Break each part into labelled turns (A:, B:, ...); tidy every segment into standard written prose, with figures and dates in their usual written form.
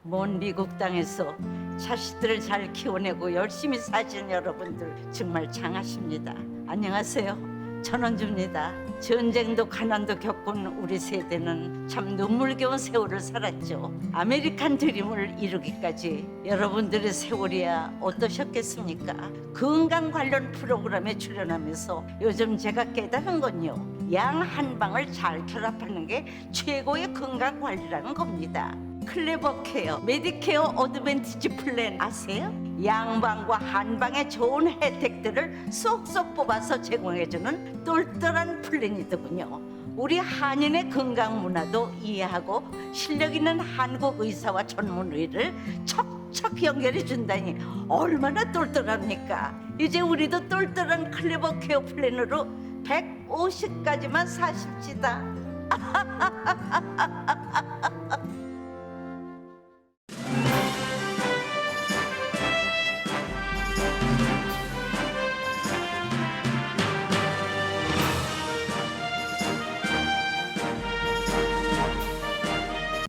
A: 먼 미국 땅에서 자식들을 잘 키워내고 열심히 사신 여러분들 정말 장하십니다. 안녕하세요. 전원주입니다. 전쟁도 가난도 겪은 우리 세대는 참 눈물겨운 세월을 살았죠. 아메리칸 드림을 이루기까지 여러분들의 세월이야 어떠셨겠습니까? 건강 관련 프로그램에 출연하면서 요즘 제가 깨달은 건요, 양 한 방을 잘 결합하는 게 최고의 건강 관리라는 겁니다. 클레버 케어, 메디케어 어드밴티지 플랜 아세요? 양방과 한방의 좋은 혜택들을 쏙쏙 뽑아서 제공해주는 똘똘한 플랜이더군요. 우리 한인의 건강 문화도 이해하고 실력 있는 한국 의사와 전문의를 척척 연결해 준다니 얼마나 똘똘합니까? 이제 우리도 똘똘한 클레버 케어 플랜으로 150까지만 사십시다.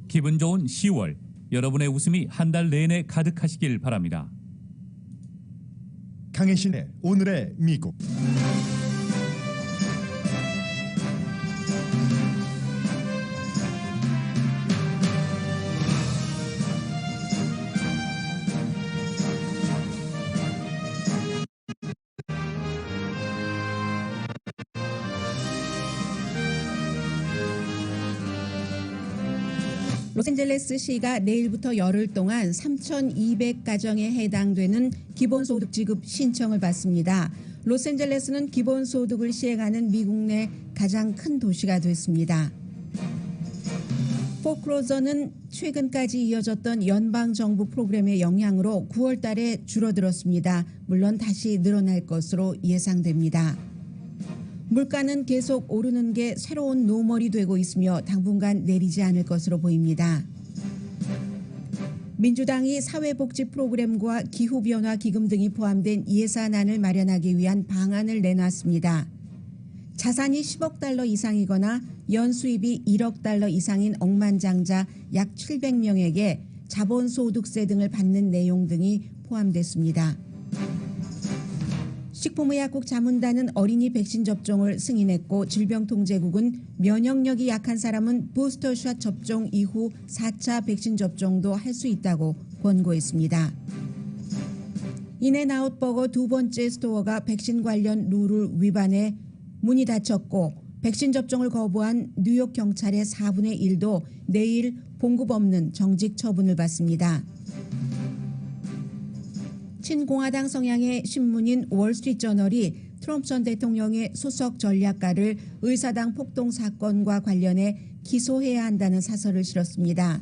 B: 기분 좋은 10월, 여러분의 웃음이 한 달 내내 가득하시길 바랍니다.
C: 강혜신의 오늘의 미국.
D: 로스앤젤레스시가 내일부터 열흘 동안 3,200가정에 해당되는 기본소득 지급 신청을 받습니다. 로스앤젤레스는 기본소득을 시행하는 미국 내 가장 큰 도시가 됐습니다. 포크로저는 최근까지 이어졌던 연방정부 프로그램의 영향으로 9월 달에 줄어들었습니다. 물론 다시 늘어날 것으로 예상됩니다. 물가는 계속 오르는 게 새로운 노멀이 되고 있으며 당분간 내리지 않을 것으로 보입니다. 민주당이 사회복지 프로그램과 기후변화 기금 등이 포함된 예산안을 마련하기 위한 방안을 내놨습니다. 자산이 10억 달러 이상이거나 연수입이 1억 달러 이상인 억만장자 약 700명에게 자본소득세 등을 받는 내용 등이 포함됐습니다. 식품의약국 자문단은 어린이 백신 접종을 승인했고, 질병통제국은 면역력이 약한 사람은 부스터샷 접종 이후 4차 백신 접종도 할 수 있다고 권고했습니다. 인앤아웃 버거 두 번째 스토어가 백신 관련 룰을 위반해 문이 닫혔고, 백신 접종을 거부한 뉴욕 경찰의 4분의 1도 내일 봉급 없는 정직 처분을 받습니다. 친공화당 성향의 신문인 월스트리트저널이 트럼프 전 대통령의 수석 전략가를 의사당 폭동 사건과 관련해 기소해야 한다는 사설을 실었습니다.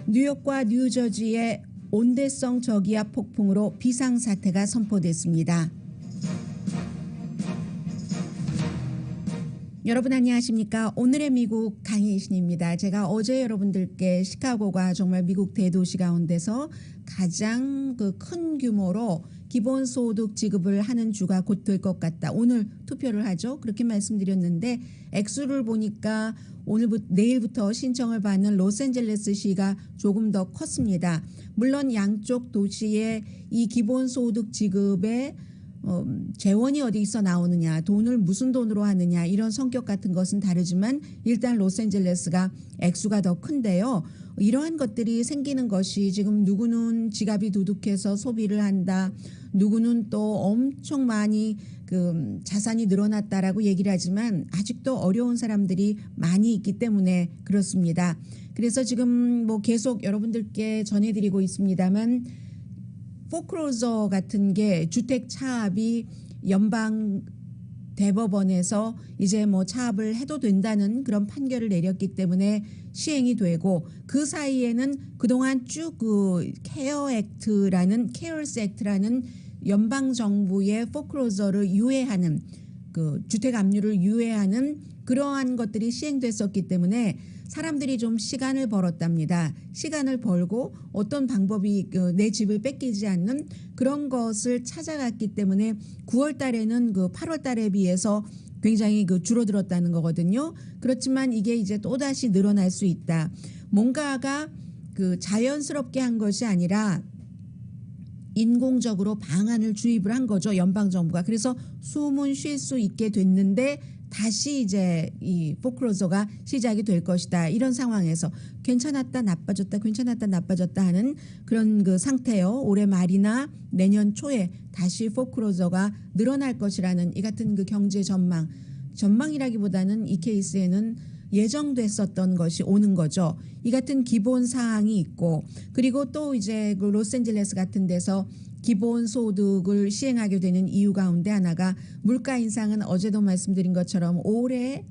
D: 뉴욕과 뉴저지의 온대성 저기압 폭풍으로 비상사태가 선포됐습니다. 여러분 안녕하십니까? 오늘의 미국 강혜신입니다. 제가 어제 여러분들께 시카고가 정말 미국 대도시 가운데서 가장 큰 규모로 기본소득 지급을 하는 주가 곧 될 것 같다. 오늘 투표를 하죠. 그렇게 말씀드렸는데 액수를 보니까 내일부터 신청을 받는 로스앤젤레스시가 조금 더 컸습니다. 물론 양쪽 도시의 이 기본소득 지급에 재원이 어디서 나오느냐, 돈을 무슨 돈으로 하느냐, 이런 성격 같은 것은 다르지만 일단 로스앤젤레스가 액수가 더 큰데요. 이러한 것들이 생기는 것이 지금 누구는 지갑이 두둑해서 소비를 한다, 누구는 또 엄청 많이 자산이 늘어났다라고 얘기를 하지만 아직도 어려운 사람들이 많이 있기 때문에 그렇습니다. 그래서 지금 계속 여러분들께 전해드리고 있습니다만, 포크로저 같은 게 주택 차압이 연방 대법원에서 이제 차압을 해도 된다는 그런 판결을 내렸기 때문에 시행이 되고, 그 사이에는 그동안 쭉 케어스 액트라는 연방 정부의 포크로저를 유예하는 주택 압류를 유예하는 그러한 것들이 시행됐었기 때문에 사람들이 좀 시간을 벌었답니다. 시간을 벌고 어떤 방법이 내 집을 뺏기지 않는 그런 것을 찾아갔기 때문에 9월 달에는 8월 달에 비해서 굉장히 줄어들었다는 거거든요. 그렇지만 이게 이제 또다시 늘어날 수 있다. 뭔가가 그 자연스럽게 한 것이 아니라 인공적으로 방안을 주입을 한 거죠. 연방정부가. 그래서 숨은 쉴 수 있게 됐는데 다시 이제 이 포크로저가 시작이 될 것이다. 이런 상황에서 괜찮았다 나빠졌다 괜찮았다 나빠졌다 하는 그런 그 상태요. 올해 말이나 내년 초에 다시 포크로저가 늘어날 것이라는 이 같은 그 경제 전망이라기보다는 이 케이스에는 예정됐었던 것이 오는 거죠. 이 같은 기본 사항이 있고 그리고 또 이제 그 로스앤젤레스 같은 데서 기본 소득을 시행하게 되는 이유 가운데 하나가 물가 인상은 어제도 말씀드린 것처럼 올해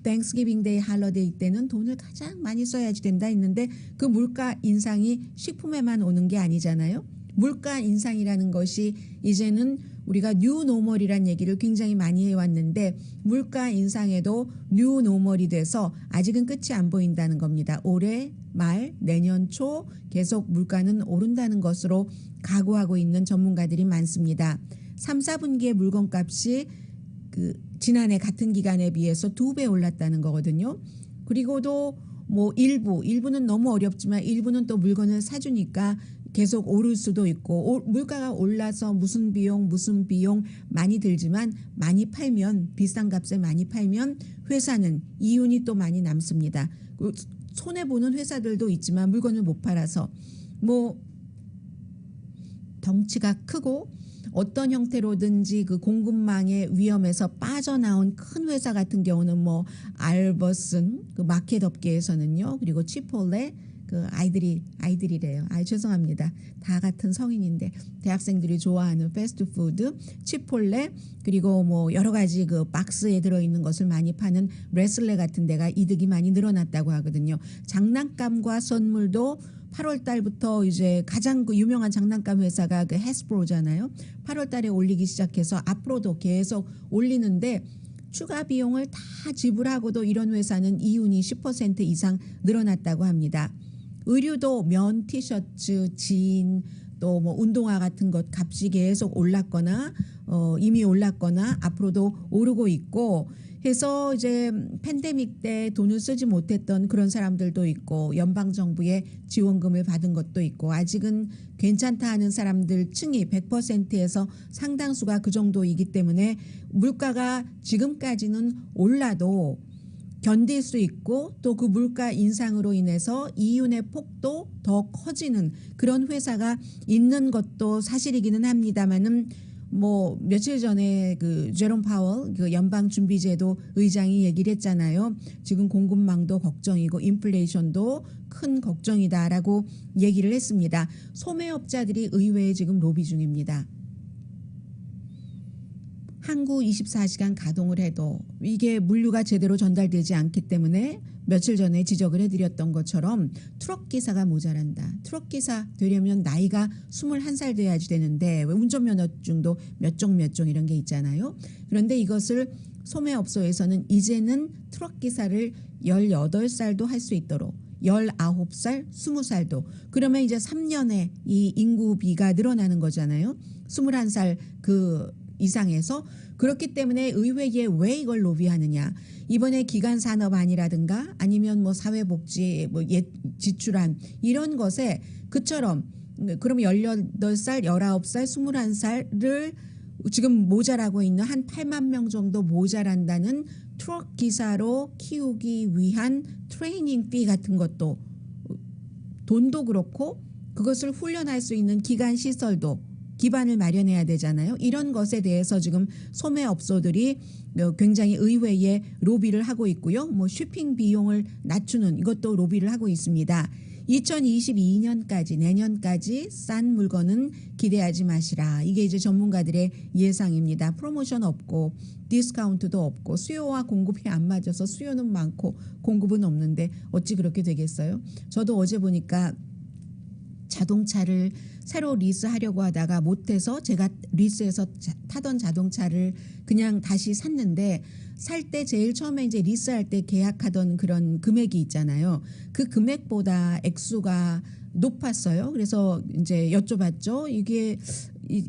D: 땡스기빙 데이 할러데이 때는 돈을 가장 많이 써야지 된다 했는데 그 물가 인상이 식품에만 오는 게 아니잖아요. 물가 인상이라는 것이 이제는 우리가 뉴 노멀이란 얘기를 굉장히 많이 해왔는데 물가 인상에도 뉴 노멀이 돼서 아직은 끝이 안 보인다는 겁니다. 올해 말 내년 초 계속 물가는 오른다는 것으로 각오하고 있는 전문가들이 많습니다. 3, 4분기의 물건값이 그 지난해 같은 기간에 비해서 2배 올랐다는 거거든요. 그리고도 뭐 일부는 너무 어렵지만 일부는 또 물건을 사주니까 계속 오를 수도 있고 물가가 올라서 무슨 비용 많이 들지만 많이 팔면 비싼 값에 많이 팔면 회사는 이윤이 또 많이 남습니다. 손해보는 회사들도 있지만 물건을 못 팔아서 뭐 덩치가 크고 어떤 형태로든지 그 공급망의 위험에서 빠져나온 큰 회사 같은 경우는 뭐 알버슨 그 마켓 업계에서는요. 그리고 치폴레 그 아이들이래요. 죄송합니다. 다 같은 성인인데 대학생들이 좋아하는 패스트푸드 치폴레 그리고 뭐 여러 가지 그 박스에 들어있는 것을 많이 파는 레슬레 같은 데가 이득이 많이 늘어났다고 하거든요. 장난감과 선물도 8월 달부터 이제 가장 그 유명한 장난감 회사가 그 해스브로잖아요. 8월 달에 올리기 시작해서 앞으로도 계속 올리는데 추가 비용을 다 지불하고도 이런 회사는 이윤이 10% 이상 늘어났다고 합니다. 의류도 면, 티셔츠, 진, 또 뭐 운동화 같은 것 값이 계속 올랐거나 이미 올랐거나 앞으로도 오르고 있고 해서 이제 팬데믹 때 돈을 쓰지 못했던 그런 사람들도 있고 연방정부의 지원금을 받은 것도 있고 아직은 괜찮다 하는 사람들 층이 100%에서 상당수가 그 정도이기 때문에 물가가 지금까지는 올라도 견딜 수 있고 또 그 물가 인상으로 인해서 이윤의 폭도 더 커지는 그런 회사가 있는 것도 사실이기는 합니다만은 뭐 며칠 전에 그 제롬 파월 그 연방준비제도 의장이 얘기를 했잖아요. 지금 공급망도 걱정이고 인플레이션도 큰 걱정이다라고 얘기를 했습니다. 소매업자들이 의회에 지금 로비 중입니다. 항구 24시간 가동을 해도 이게 물류가 제대로 전달되지 않기 때문에 며칠 전에 지적을 해드렸던 것처럼 트럭 기사가 모자란다. 트럭 기사 되려면 나이가 21살 돼야지 되는데 왜 운전면허증도 몇 종 이런 게 있잖아요. 그런데 이것을 소매업소에서는 이제는 트럭 기사를 18살도 할 수 있도록 19살, 20살도 그러면 이제 3년에 이 인구비가 늘어나는 거잖아요. 21살 그 이상에서 그렇기 때문에 의회에 왜 이걸 로비하느냐. 이번에 기간산업안이라든가 아니면 뭐 사회복지 뭐 지출안 이런 것에 그처럼 그럼 18살, 19살, 21살을 지금 모자라고 있는 한 8만 명 정도 모자란다는 트럭 기사로 키우기 위한 트레이닝 피 같은 것도 돈도 그렇고 그것을 훈련할 수 있는 기간 시설도 기반을 마련해야 되잖아요. 이런 것에 대해서 지금 소매업소들이 굉장히 의회에 로비를 하고 있고요. 뭐 쇼핑 비용을 낮추는 이것도 로비를 하고 있습니다. 2022년까지 내년까지 싼 물건은 기대하지 마시라. 이게 이제 전문가들의 예상입니다. 프로모션 없고 디스카운트도 없고 수요와 공급이 안 맞아서 수요는 많고 공급은 없는데 어찌 그렇게 되겠어요? 저도 어제 보니까 자동차를 새로 리스하려고 하다가 못해서 제가 리스해서 타던 자동차를 그냥 다시 샀는데 살 때 제일 처음에 이제 리스할 때 계약하던 그런 금액이 있잖아요. 그 금액보다 액수가 높았어요. 그래서 이제 여쭤봤죠. 이게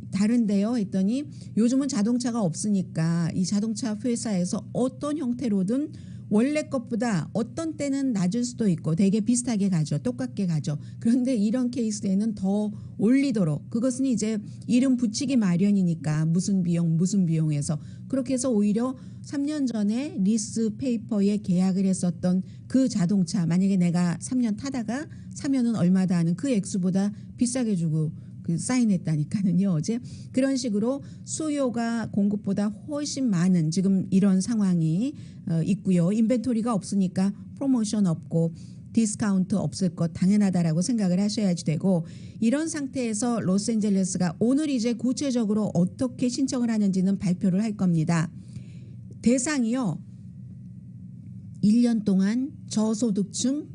D: 다른데요 했더니 요즘은 자동차가 없으니까 이 자동차 회사에서 어떤 형태로든 원래 것보다 어떤 때는 낮을 수도 있고 되게 비슷하게 가죠. 똑같게 가죠. 그런데 이런 케이스에는 더 올리도록, 그것은 이제 이름 붙이기 마련이니까 무슨 비용에서 그렇게 해서 오히려 3년 전에 리스 페이퍼에 계약을 했었던 그 자동차, 만약에 내가 3년 타다가 사면은 얼마다 하는 그 액수보다 비싸게 주고 그 사인했다니까는요. 어제 그런 식으로 수요가 공급보다 훨씬 많은 지금 이런 상황이 있고요. 인벤토리가 없으니까 프로모션 없고 디스카운트 없을 것 당연하다라고 생각을 하셔야지 되고, 이런 상태에서 로스앤젤레스가 오늘 이제 구체적으로 어떻게 신청을 하는지는 발표를 할 겁니다. 대상이요, 1년 동안 저소득층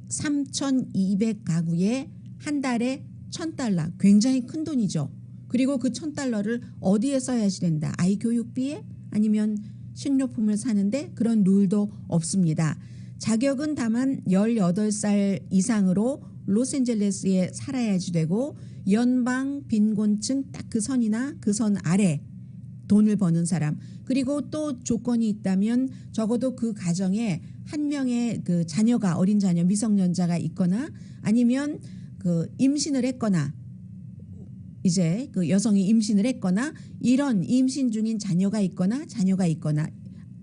D: 3,200가구에 한 달에 $1,000, 굉장히 큰 돈이죠. 그리고 그 $1,000를 어디에 써야지 된다. 아이 교육비에 아니면 식료품을 사는데 그런 룰도 없습니다. 자격은 다만 18살 이상으로 로스앤젤레스에 살아야지 되고, 연방 빈곤층 딱 그 선이나 그 선 아래 돈을 버는 사람, 그리고 또 조건이 있다면 적어도 그 가정에 한 명의 그 자녀가, 어린 자녀 미성년자가 있거나 아니면 그 임신을 했거나, 이제 그 여성이 임신을 했거나 이런 임신 중인 자녀가 있거나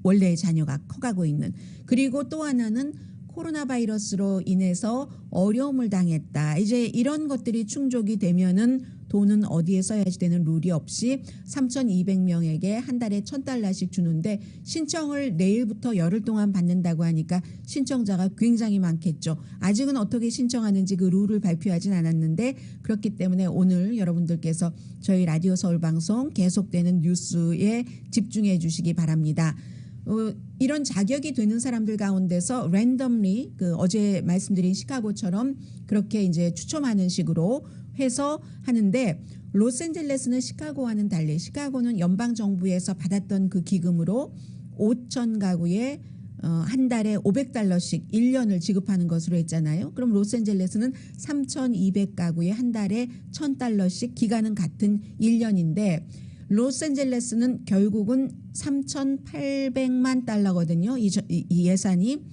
D: 원래 자녀가 커가고 있는, 그리고 또 하나는 코로나 바이러스로 인해서 어려움을 당했다. 이제 이런 것들이 충족이 되면은 돈은 어디에 써야지 되는 룰이 없이 3,200명에게 한 달에 $1,000씩 주는데, 신청을 내일부터 열흘 동안 받는다고 하니까 신청자가 굉장히 많겠죠. 아직은 어떻게 신청하는지 그 룰을 발표하진 않았는데, 그렇기 때문에 오늘 여러분들께서 저희 라디오 서울 방송 계속되는 뉴스에 집중해 주시기 바랍니다. 이런 자격이 되는 사람들 가운데서 랜덤리, 그 어제 말씀드린 시카고처럼 그렇게 이제 추첨하는 식으로 해서 하는데, 로스앤젤레스는 시카고와는 달리, 시카고는 연방 정부에서 받았던 그 기금으로 5,000가구에 한 달에 $500씩 1년을 지급하는 것으로 했잖아요. 그럼 로스앤젤레스는 3,200가구에 한 달에 $1,000씩, 기간은 같은 1년인데 로스앤젤레스는 결국은 $3,800만 이 예산이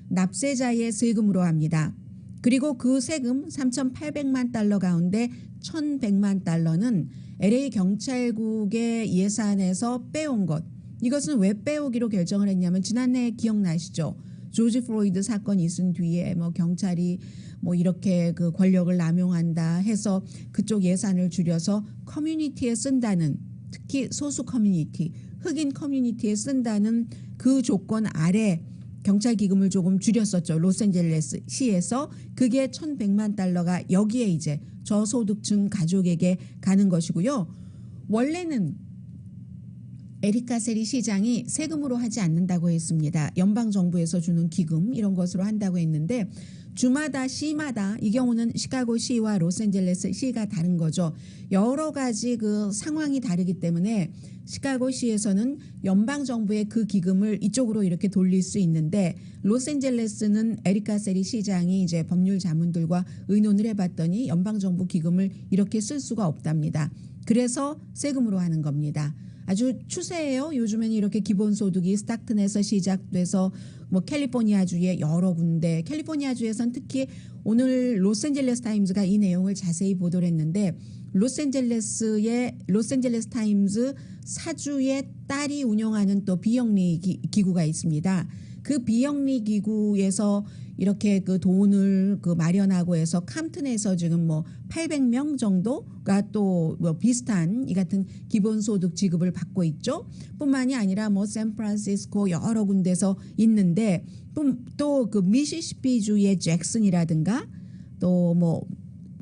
D: 납세자의 세금으로 합니다. 그리고 그 세금 $3,800만 가운데 $1,100만 LA 경찰국의 예산에서 빼온 것. 이것은 왜 빼오기로 결정을 했냐면, 지난해 기억나시죠? 조지 플로이드 사건이 있은 뒤에 뭐 경찰이 뭐 이렇게 그 권력을 남용한다 해서 그쪽 예산을 줄여서 커뮤니티에 쓴다는, 특히 소수 커뮤니티, 흑인 커뮤니티에 쓴다는 그 조건 아래 경찰 기금을 조금 줄였었죠. 로스앤젤레스 시에서. 그게 $1,100만 여기에 이제 저소득층 가족에게 가는 것이고요. 원래는 에리카 세리 시장이 세금으로 하지 않는다고 했습니다. 연방 정부에서 주는 기금 이런 것으로 한다고 했는데, 주마다 시마다, 이 경우는 시카고 시와 로스앤젤레스 시가 다른 거죠. 여러 가지 그 상황이 다르기 때문에 시카고 시에서는 연방 정부의 그 기금을 이쪽으로 이렇게 돌릴 수 있는데, 로스앤젤레스는 에리카 세리 시장이 이제 법률 자문들과 의논을 해봤더니 연방 정부 기금을 이렇게 쓸 수가 없답니다. 그래서 세금으로 하는 겁니다. 아주 추세예요. 요즘에는 이렇게 기본소득이 스타크튼에서 시작돼서 뭐 캘리포니아주의 여러 군데, 캘리포니아주에선 특히 오늘 로스앤젤레스 타임즈가 이 내용을 자세히 보도를 했는데, 로스앤젤레스 타임즈 사주의 딸이 운영하는 또 비영리 기구가 있습니다. 그 비영리 기구에서 이렇게 그 돈을 그 마련하고 해서 캄튼에서 지금 뭐 800명 정도가 또 뭐 비슷한 이 같은 기본소득 지급을 받고 있죠. 뿐만이 아니라 뭐 샌프란시스코 여러 군데서 있는데, 또 그 미시시피주의 잭슨이라든가 또 뭐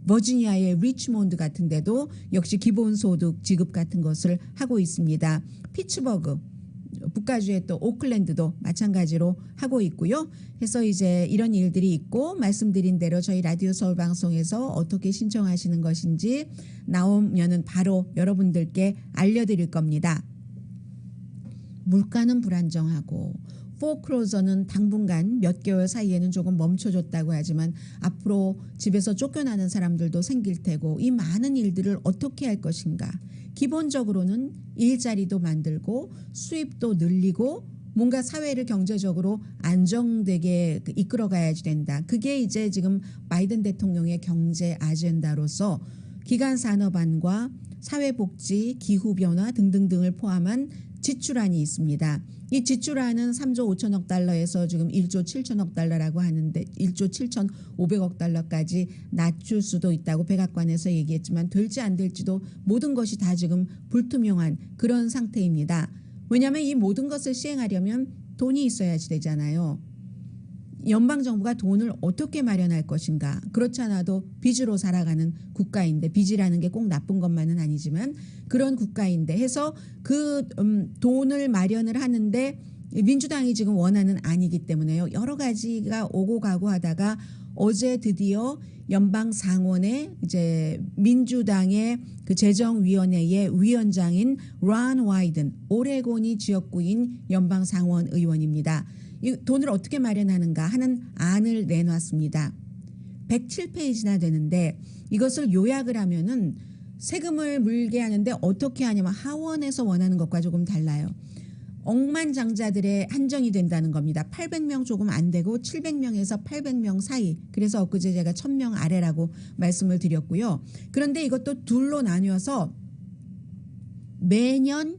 D: 버지니아의 리치몬드 같은 데도 역시 기본소득 지급 같은 것을 하고 있습니다. 피츠버그, 북가주의 또 오클랜드도 마찬가지로 하고 있고요. 해서 이제 이런 일들이 있고, 말씀드린 대로 저희 라디오 서울 방송에서 어떻게 신청하시는 것인지 나오면은 바로 여러분들께 알려드릴 겁니다. 물가는 불안정하고 포크로저는 당분간 몇 개월 사이에는 조금 멈춰졌다고 하지만 앞으로 집에서 쫓겨나는 사람들도 생길 테고, 이 많은 일들을 어떻게 할 것인가. 기본적으로는 일자리도 만들고 수입도 늘리고 뭔가 사회를 경제적으로 안정되게 이끌어가야지 된다. 그게 이제 지금 바이든 대통령의 경제 아젠다로서 기간 산업안과 사회복지, 기후변화 등등등을 포함한 지출안이 있습니다. 이 지출안은 3조 5천억 달러에서 지금 1조 7천억 달러라고 하는데 1조 7,500억 달러까지 낮출 수도 있다고 백악관에서 얘기했지만 될지 안 될지도 모든 것이 다 지금 불투명한 그런 상태입니다. 왜냐하면 이 모든 것을 시행하려면 돈이 있어야지 되잖아요. 연방정부가 돈을 어떻게 마련할 것인가. 그렇지 않아도 빚으로 살아가는 국가인데 빚이라는 게 꼭 나쁜 것만은 아니지만 그런 국가인데 해서 그 돈을 마련을 하는데 민주당이 지금 원하는 아니기 때문에요. 여러 가지가 오고 가고 하다가 어제 드디어 연방 상원의 이제 민주당의 그 재정위원회의 위원장인 론 와이든 오레곤이 지역구인 연방 상원 의원입니다. 이 돈을 어떻게 마련하는가 하는 안을 내놨습니다. 107페이지나 되는데 이것을 요약을 하면은 세금을 물게 하는데 어떻게 하냐면 하원에서 원하는 것과 조금 달라요. 억만장자들의 한정이 된다는 겁니다. 800명 조금 안 되고 700명에서 800명 사이. 그래서 엊그제 제가 1000명 아래라고 말씀을 드렸고요. 그런데 이것도 둘로 나뉘어서 매년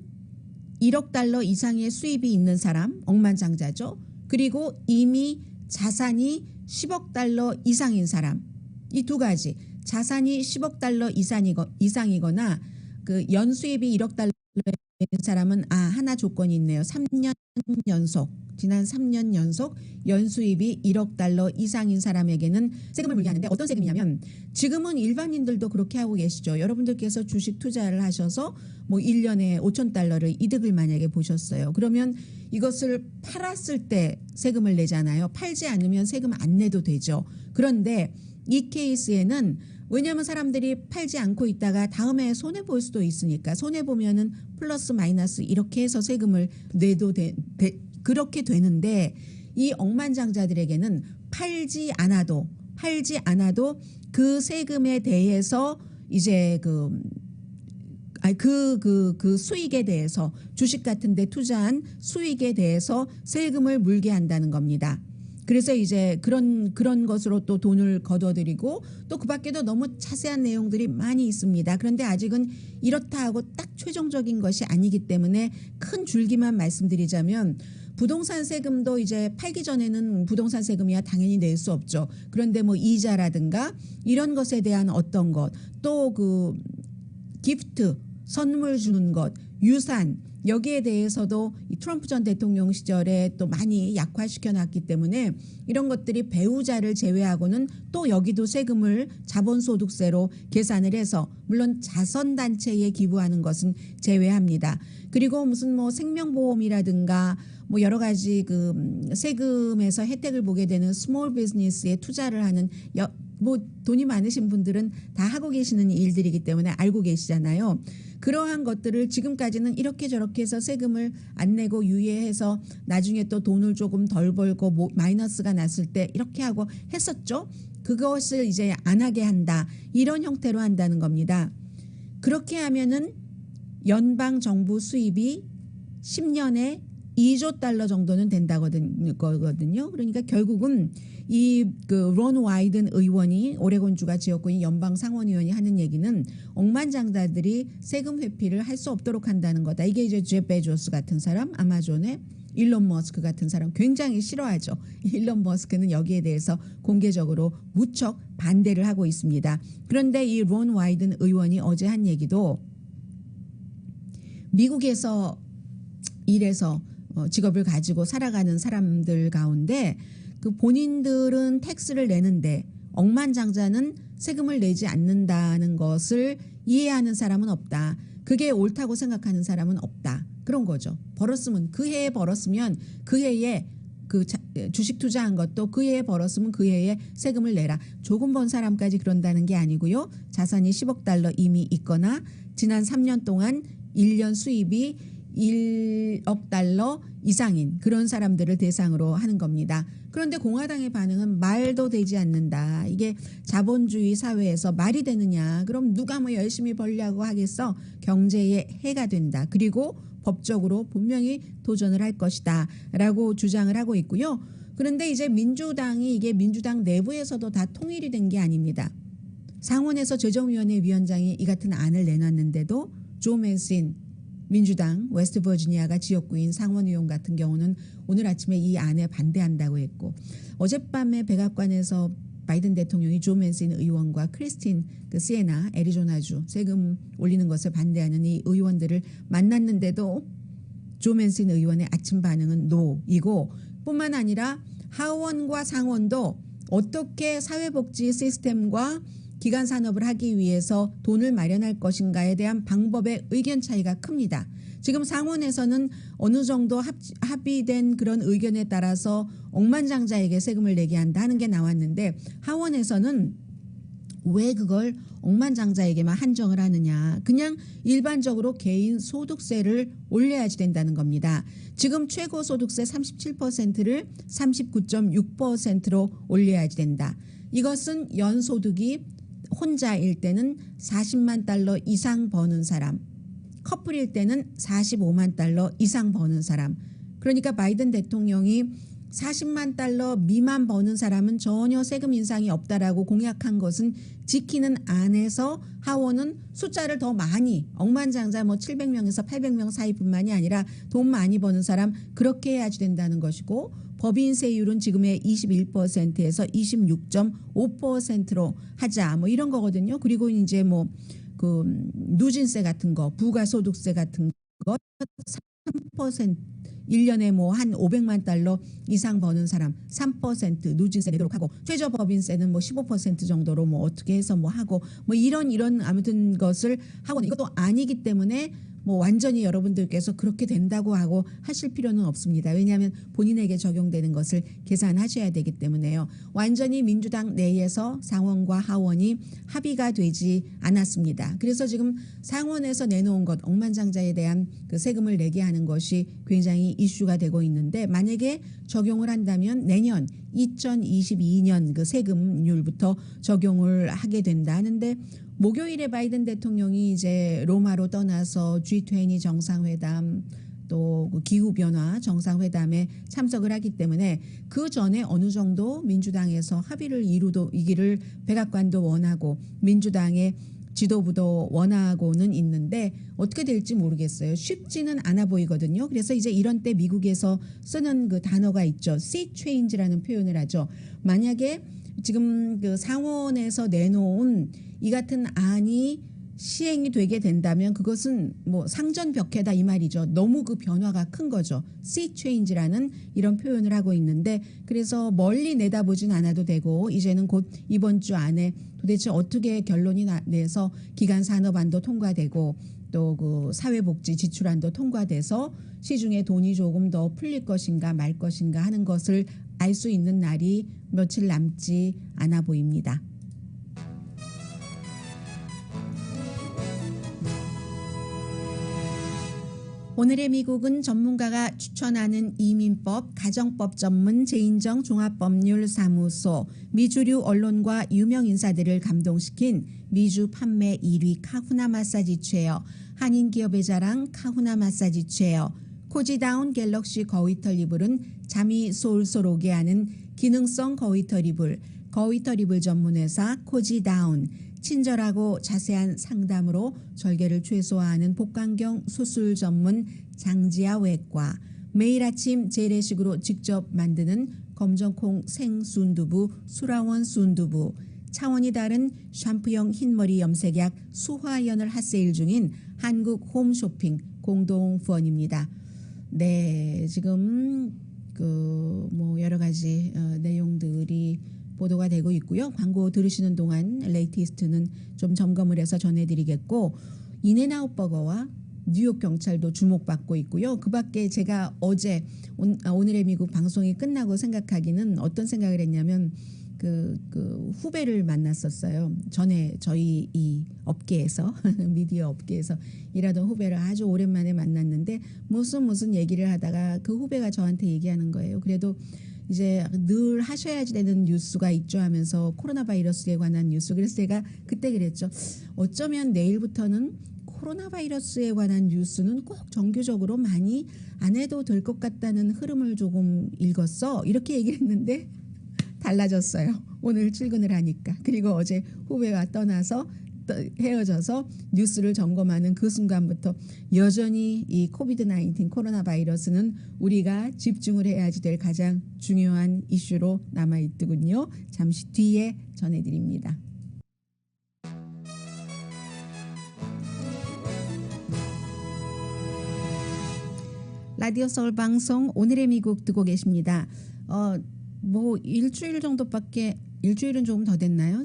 D: 1억 달러 이상의 수입이 있는 사람, 억만장자죠. 그리고 이미 자산이 10억 달러 이상인 사람. 이 두 가지. 자산이 10억 달러 이상이거나 그 연수입이 1억 달러 사람은 하나 조건이 있네요. 3년 연속 지난 3년 연속 연수입이 1억 달러 이상인 사람에게는 세금을 물게 하는데 어떤 세금이냐면 지금은 일반인들도 그렇게 하고 계시죠. 여러분들께서 주식 투자를 하셔서 뭐 1년에 5천 달러를 이득을 만약에 보셨어요. 그러면 이것을 팔았을 때 세금을 내잖아요. 팔지 않으면 세금 안 내도 되죠. 그런데 이 케이스에는 왜냐하면 사람들이 팔지 않고 있다가 다음에 손해볼 수도 있으니까 손해보면은 플러스 마이너스 이렇게 해서 세금을 내도 그렇게 되는데 이 억만장자들에게는 팔지 않아도 그 세금에 대해서 이제 그 수익에 대해서 주식 같은 데 투자한 수익에 대해서 세금을 물게 한다는 겁니다. 그래서 이제 그런 것으로 또 돈을 거둬들이고 또 그 밖에도 너무 자세한 내용들이 많이 있습니다. 그런데 아직은 이렇다 하고 딱 최종적인 것이 아니기 때문에 큰 줄기만 말씀드리자면 부동산 세금도 이제 팔기 전에는 부동산 세금이야 당연히 낼 수 없죠. 그런데 뭐 이자라든가 이런 것에 대한 어떤 것, 또 그 기프트, 선물 주는 것, 유산 여기에 대해서도 이 트럼프 전 대통령 시절에 또 많이 약화시켜 놨기 때문에 이런 것들이 배우자를 제외하고는 또 여기도 세금을 자본소득세로 계산을 해서 물론 자선단체에 기부하는 것은 제외합니다. 그리고 무슨 뭐 생명보험이라든가 뭐 여러 가지 그 세금에서 혜택을 보게 되는 스몰 비즈니스에 투자를 하는 뭐 돈이 많으신 분들은 다 하고 계시는 일들이기 때문에 알고 계시잖아요. 그러한 것들을 지금까지는 이렇게 저렇게 해서 세금을 안 내고 유예해서 나중에 또 돈을 조금 덜 벌고 마이너스가 났을 때 이렇게 하고 했었죠. 그것을 이제 안 하게 한다. 이런 형태로 한다는 겁니다. 그렇게 하면은 연방 정부 수입이 10년에 2조 달러 정도는 된다거든요. 그러니까 결국은 이 그 론 와이든 의원이 오레곤주가 지역구인 연방 상원의원이 하는 얘기는 억만장자들이 세금 회피를 할 수 없도록 한다는 거다. 이게 이제 제프 베조스 같은 사람, 아마존의 일론 머스크 같은 사람 굉장히 싫어하죠. 일론 머스크는 여기에 대해서 공개적으로 무척 반대를 하고 있습니다. 그런데 이 론 와이든 의원이 어제 한 얘기도 미국에서 일해서 직업을 가지고 살아가는 사람들 가운데 그 본인들은 텍스를 내는데 억만장자는 세금을 내지 않는다는 것을 이해하는 사람은 없다. 그게 옳다고 생각하는 사람은 없다. 그런 거죠. 벌었으면 그 해에 벌었으면 그 해에 그 주식 투자한 것도 그 해에 벌었으면 그 해에 세금을 내라. 조금 번 사람까지 그런다는 게 아니고요. 자산이 10억 달러 이미 있거나 지난 3년 동안 1년 수입이 1억 달러 이상인 그런 사람들을 대상으로 하는 겁니다. 그런데 공화당의 반응은 말도 되지 않는다. 이게 자본주의 사회에서 말이 되느냐. 그럼 누가 뭐 열심히 벌려고 하겠어. 경제에 해가 된다. 그리고 법적으로 분명히 도전을 할 것이다 라고 주장을 하고 있고요. 그런데 이제 민주당이 이게 민주당 내부에서도 다 통일이 된 게 아닙니다. 상원에서 재정위원회 위원장이 이 같은 안을 내놨는데도 조 맨신 민주당 웨스트버지니아가 지역구인 상원 의원 같은 경우는 오늘 아침에 이 안에 반대한다고 했고, 어젯밤에 백악관에서 바이든 대통령이 조 맨신 의원과 크리스틴 시에나 애리조나주 세금 올리는 것을 반대하는 이 의원들을 만났는데도 조 맨신 의원의 아침 반응은 노이고, 뿐만 아니라 하원과 상원도 어떻게 사회복지 시스템과 기간 산업을 하기 위해서 돈을 마련할 것인가에 대한 방법의 의견 차이가 큽니다. 지금 상원에서는 어느 정도 합의된 그런 의견에 따라서 억만장자에게 세금을 내게 한다는 게 나왔는데, 하원에서는 왜 그걸 억만장자에게만 한정을 하느냐. 그냥 일반적으로 개인 소득세를 올려야지 된다는 겁니다. 지금 최고소득세 37%를 39.6%로 올려야지 된다. 이것은 연소득이 혼자일 때는 40만 달러 이상 버는 사람, 커플일 때는 45만 달러 이상 버는 사람. 그러니까 바이든 대통령이 40만 달러 미만 버는 사람은 전혀 세금 인상이 없다라고 공약한 것은 지키는 안에서 하원은 숫자를 더 많이, 억만장자 뭐 700명에서 800명 사이뿐만이 아니라 돈 많이 버는 사람 그렇게 해야지 된다는 것이고, 법인 세율은 지금의 21%에서 26.5%로 하자 뭐 이런 거거든요. 그리고 이제 뭐 그 누진세 같은 거, 부가소득세 같은 거 3%, 1년에 뭐 한 500만 달러 이상 버는 사람 3% 누진세 내도록 하고, 최저법인세는 뭐 15% 정도로 뭐 어떻게 해서 뭐 하고 뭐 이런 아무튼 것을 하고, 이것도 아니기 때문에 뭐 완전히 여러분들께서 그렇게 된다고 하고 하실 필요는 없습니다. 왜냐하면 본인에게 적용되는 것을 계산하셔야 되기 때문에요. 완전히 민주당 내에서 상원과 하원이 합의가 되지 않았습니다. 그래서 지금 상원에서 내놓은 것, 억만장자에 대한 그 세금을 내게 하는 것이 굉장히 이슈가 되고 있는데, 만약에 적용을 한다면 내년 2022년 그 세금률부터 적용을 하게 된다 하는데, 목요일에 바이든 대통령이 이제 로마로 떠나서 G20 정상회담 또 기후변화 정상회담에 참석을 하기 때문에 그 전에 어느 정도 민주당에서 합의를 이루기를 백악관도 원하고 민주당의 지도부도 원하고는 있는데 어떻게 될지 모르겠어요. 쉽지는 않아 보이거든요. 그래서 이제 이런 때 미국에서 쓰는 그 단어가 있죠. sea change라는 표현을 하죠. 만약에 지금 그 상원에서 내놓은 이 같은 안이 시행이 되게 된다면 그것은 뭐 상전벽해다 이 말이죠. 너무 그 변화가 큰 거죠. sea change라는 이런 표현을 하고 있는데, 그래서 멀리 내다보진 않아도 되고 이제는 곧 이번 주 안에 도대체 어떻게 결론이 내서 기간 산업안도 통과되고 또 그 사회복지 지출안도 통과돼서 시중에 돈이 조금 더 풀릴 것인가 말 것인가 하는 것을 알 수 있는 날이 며칠 남지 않아 보입니다. 오늘의 미국은 전문가가 추천하는 이민법, 가정법 전문 제인정 종합법률사무소, 미주류 언론과 유명 인사들을 감동시킨 미주 판매 1위 카후나 마사지 체어, 한인 기업의 자랑 카후나 마사지 체어, 코지다운 갤럭시 거위털 이불은 잠이 솔솔 오게 하는 기능성 거위털 이불, 거위털 이불 전문회사 코지다운, 친절하고 자세한 상담으로 절개를 최소화하는 복강경 수술 전문 장지아 외과, 매일 아침 재래식으로 직접 만드는 검정콩 생순두부 수라원 순두부, 차원이 다른 샴푸형 흰머리 염색약 수화연을 핫세일 중인 한국 홈쇼핑 공동 후원입니다. 네, 지금 그 뭐 여러 가지 내용들이 보도가 되고 있고요. 광고 들으시는 동안 레이티스트는 좀 점검을 해서 전해드리겠고, 인앤아웃 버거와 뉴욕 경찰도 주목받고 있고요. 그 밖에 제가 어제 오늘의 미국 방송이 끝나고 생각하기는 어떤 생각을 했냐면, 그 후배를 만났었어요. 전에 저희 이 업계에서 미디어 업계에서 일하던 후배를 아주 오랜만에 만났는데 무슨 얘기를 하다가 그 후배가 저한테 얘기하는 거예요. 그래도 이제 늘 하셔야지 되는 뉴스가 있죠 하면서 코로나 바이러스에 관한 뉴스. 그래서 제가 그때 그랬죠. 어쩌면 내일부터는 코로나 바이러스에 관한 뉴스는 꼭 정규적으로 많이 안 해도 될 것 같다는 흐름을 조금 읽었어. 이렇게 얘기를 했는데 달라졌어요. 오늘 출근을 하니까. 그리고 어제 후배와 떠나서 헤어져서 뉴스를 점검하는 그 순간부터 여전히 이 코비드-19 코로나 바이러스는 우리가 집중을 해야지 될 가장 중요한 이슈로 남아있더군요. 잠시 뒤에 전해드립니다. 라디오 서울 방송 오늘의 미국 듣고 계십니다. 뭐 일주일 정도밖에 일주일은 조금 더 됐나요?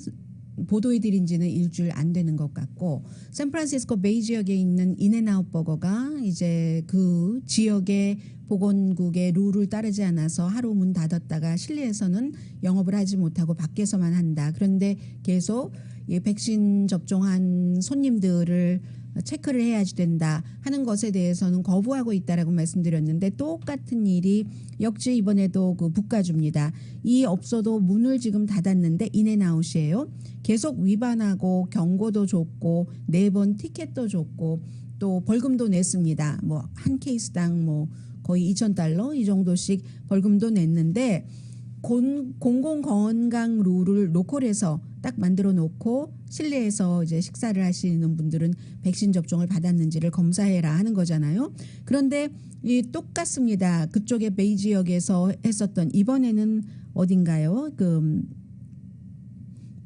D: 보도해드린 지는 일주일 안 되는 것 같고 샌프란시스코 베이 지역에 있는 인앤아웃 버거가 이제 그 지역의 보건국의 룰을 따르지 않아서 하루 문 닫았다가 실내에서는 영업을 하지 못하고 밖에서만 한다. 그런데 계속 이 백신 접종한 손님들을 체크를 해야지 된다 하는 것에 대해서는 거부하고 있다라고 말씀드렸는데 똑같은 일이 역시 이번에도 그 북가주입니다. 이 업소도 문을 지금 닫았는데 인앤아웃이에요. 계속 위반하고 경고도 줬고 4번 티켓도 줬고 또 벌금도 냈습니다. 뭐 한 케이스당 뭐 거의 $2,000 이 정도씩 벌금도 냈는데 공공건강 룰을 로컬에서 딱 만들어 놓고 실내에서 이제 식사를 하시는 분들은 백신 접종을 받았는지를 검사해라 하는 거잖아요. 그런데 이 똑같습니다. 그쪽에 베이 지역에서 했었던 이번에는 어딘가요? 그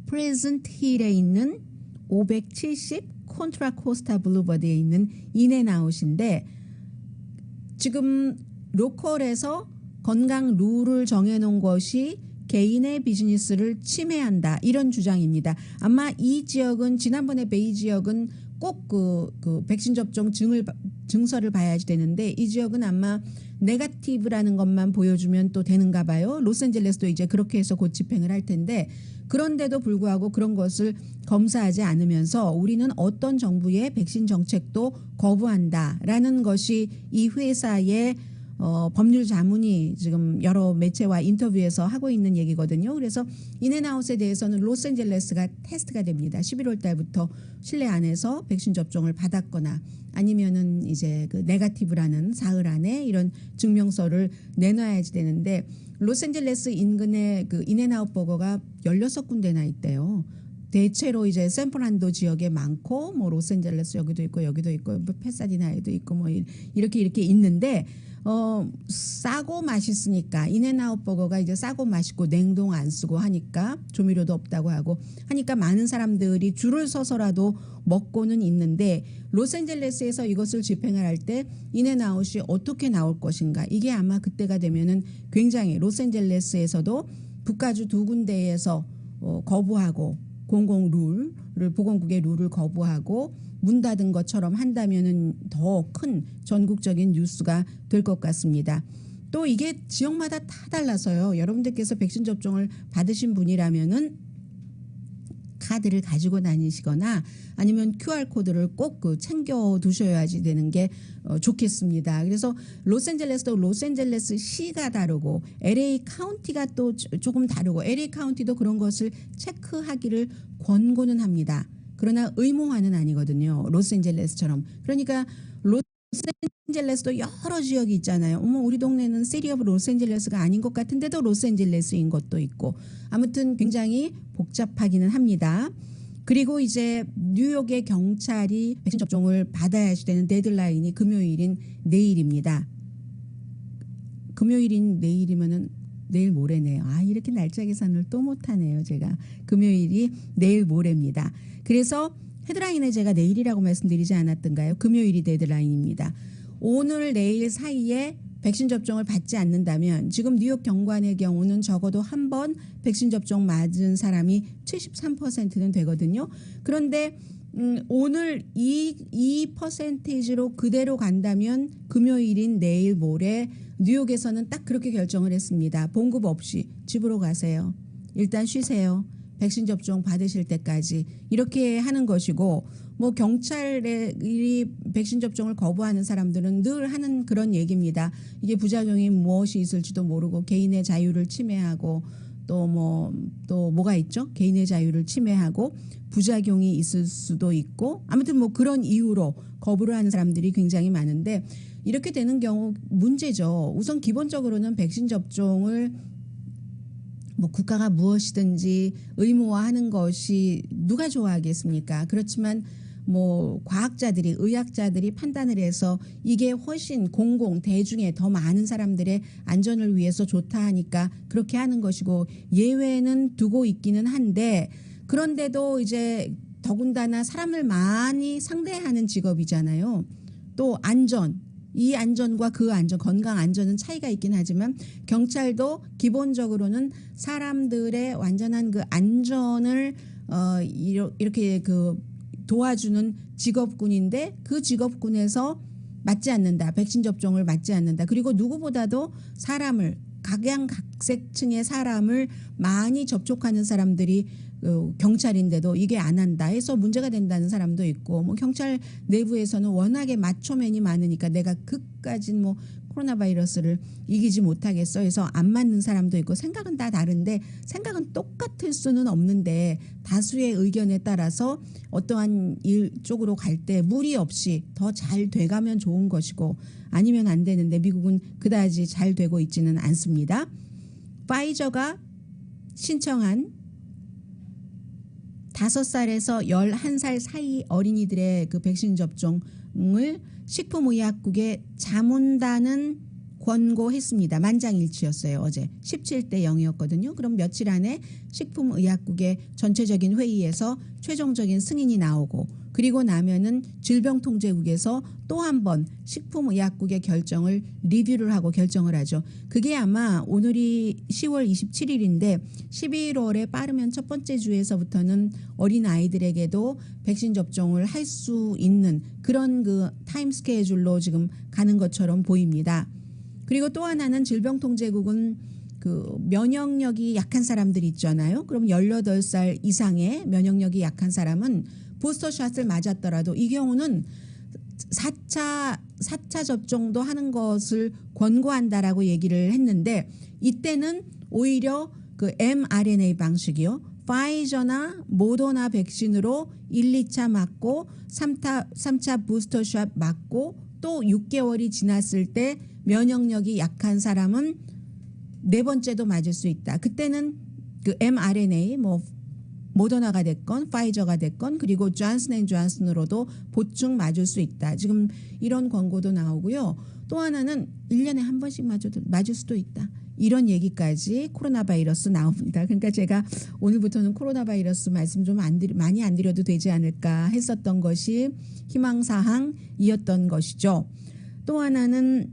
D: 프레젠트 힐에 있는 570 콘트라 코스타 블루버드에 있는 인앤아웃인데 지금 로컬에서 건강 룰을 정해놓은 것이 개인의 비즈니스를 침해한다 이런 주장입니다. 아마 이 지역은 지난번에 베이 지역은 꼭 그 백신 접종 증서를 봐야지 되는데 이 지역은 아마 네거티브라는 것만 보여주면 또 되는가 봐요. 로스앤젤레스도 이제 그렇게 해서 곧 집행을 할 텐데 그런데도 불구하고 그런 것을 검사하지 않으면서 우리는 어떤 정부의 백신 정책도 거부한다라는 것이 이 회사의 법률 자문이 지금 여러 매체와 인터뷰에서 하고 있는 얘기거든요. 그래서 인앤아웃에 대해서는 로스앤젤레스가 테스트가 됩니다. 11월 달부터 실내 안에서 백신 접종을 받았거나 아니면은 이제 그 네거티브라는 사흘 안에 이런 증명서를 내놔야지 되는데 로스앤젤레스 인근에 그 인앤아웃 버거가 16군데나 있대요. 대체로 이제 샌프란도 지역에 많고 뭐 로스앤젤레스 여기도 있고 뭐 페사디나에도 있고 뭐 이렇게 있는데 싸고 맛있으니까 인앤아웃 버거가 이제 싸고 맛있고 냉동 안 쓰고 하니까 조미료도 없다고 하고 하니까 많은 사람들이 줄을 서서라도 먹고는 있는데 로스앤젤레스에서 이것을 집행을 할 때 인앤아웃이 어떻게 나올 것인가 이게 아마 그때가 되면은 굉장히 로스앤젤레스에서도 북가주 2군데에서 거부하고 공공 룰을 보건국의 룰을 거부하고 문 닫은 것처럼 한다면은 더 큰 전국적인 뉴스가 될 것 같습니다. 또 이게 지역마다 다 달라서요. 여러분들께서 백신 접종을 받으신 분이라면은 카드를 가지고 다니시거나 아니면 QR코드를 꼭 챙겨 두셔야지 되는 게 좋겠습니다. 그래서 로스앤젤레스도 로스앤젤레스 시가 다르고 LA 카운티가 또 조금 다르고 LA 카운티도 그런 것을 체크하기를 권고는 합니다. 그러나 의무화는 아니거든요. 로스앤젤레스처럼. 그러니까 로스앤젤레스도 여러 지역이 있잖아요. 우리 동네는 시티 오브 로스앤젤레스가 아닌 것 같은데도 로스앤젤레스인 것도 있고 아무튼 굉장히 복잡하기는 합니다. 그리고 이제 뉴욕의 경찰이 백신 접종을 받아야 되는 데드라인이 금요일인 내일입니다. 금요일인 내일이면은 내일 모레네요. 이렇게 날짜 계산을 또 못하네요. 제가 금요일이 내일 모레입니다. 그래서 헤드라인에 제가 내일이라고 말씀드리지 않았던가요? 금요일이 데드라인입니다. 오늘 내일 사이에 백신 접종을 받지 않는다면 지금 뉴욕 경관의 경우는 적어도 한 번 백신 접종 맞은 사람이 73%는 되거든요. 그런데 오늘 이 퍼센테이지로 그대로 간다면 금요일인 내일 모레 뉴욕에서는 딱 그렇게 결정을 했습니다. 봉급 없이 집으로 가세요. 일단 쉬세요. 백신 접종 받으실 때까지 이렇게 하는 것이고 뭐 경찰이 백신 접종을 거부하는 사람들은 늘 하는 그런 얘기입니다. 이게 부작용이 무엇이 있을지도 모르고 개인의 자유를 침해하고 또 뭐가 있죠? 개인의 자유를 침해하고 부작용이 있을 수도 있고 아무튼 뭐 그런 이유로 거부를 하는 사람들이 굉장히 많은데 이렇게 되는 경우 문제죠. 우선 기본적으로는 백신 접종을 뭐 국가가 무엇이든지 의무화하는 것이 누가 좋아하겠습니까? 그렇지만 뭐 과학자들이 의학자들이 판단을 해서 이게 훨씬 대중의 더 많은 사람들의 안전을 위해서 좋다 하니까 그렇게 하는 것이고 예외는 두고 있기는 한데 그런데도 이제 더군다나 사람을 많이 상대하는 직업이잖아요. 또 이 안전과 그 안전, 건강 안전은 차이가 있긴 하지만 경찰도 기본적으로는 사람들의 완전한 그 안전을 이렇게 그 도와주는 직업군인데 그 직업군에서 맞지 않는다. 백신 접종을 맞지 않는다. 그리고 누구보다도 각양각색층의 사람을 많이 접촉하는 사람들이 경찰인데도 이게 안 한다 해서 문제가 된다는 사람도 있고 뭐 경찰 내부에서는 워낙에 마초맨이 많으니까 내가 그까진 뭐 코로나 바이러스를 이기지 못하겠어 해서 안 맞는 사람도 있고 생각은 다 다른데 생각은 똑같을 수는 없는데 다수의 의견에 따라서 어떠한 일 쪽으로 갈 때 무리 없이 더 잘 돼가면 좋은 것이고 아니면 안 되는데 미국은 그다지 잘 되고 있지는 않습니다. 파이저가 신청한 5살에서 11살 사이 어린이들의 그 백신 접종을 식품의약국에 자문단은 권고했습니다. 만장일치였어요. 어제 17대 0이었거든요. 그럼 며칠 안에 식품의약국의 전체적인 회의에서 최종적인 승인이 나오고 그리고 나면은 질병통제국에서 또 한 번 식품의약국의 결정을 리뷰를 하고 결정을 하죠. 그게 아마 오늘이 10월 27일인데 11월에 빠르면 첫 번째 주에서부터는 어린 아이들에게도 백신 접종을 할 수 있는 그런 그 타임 스케줄로 지금 가는 것처럼 보입니다. 그리고 또 하나는 질병통제국은 그 면역력이 약한 사람들 있잖아요. 그럼 18살 이상의 면역력이 약한 사람은 부스터샷을 맞았더라도 이 경우는 4차 접종도 하는 것을 권고한다라고 얘기를 했는데 이때는 오히려 그 mRNA 방식이요. 파이저나 모더나 백신으로 1, 2차 맞고 3차 부스터샷 맞고 또 6개월이 지났을 때 면역력이 약한 사람은 4번째도 맞을 수 있다. 그때는 그 mRNA 모더나가 됐건 파이저가 됐건 그리고 존슨앤존슨으로도 보충 맞을 수 있다. 지금 이런 권고도 나오고요. 또 하나는 1년에 한 번씩 맞을 수도 있다. 이런 얘기까지 코로나 바이러스 나옵니다. 그러니까 제가 오늘부터는 코로나 바이러스 말씀 좀 많이 안 드려도 되지 않을까 했었던 것이 희망사항이었던 것이죠. 또 하나는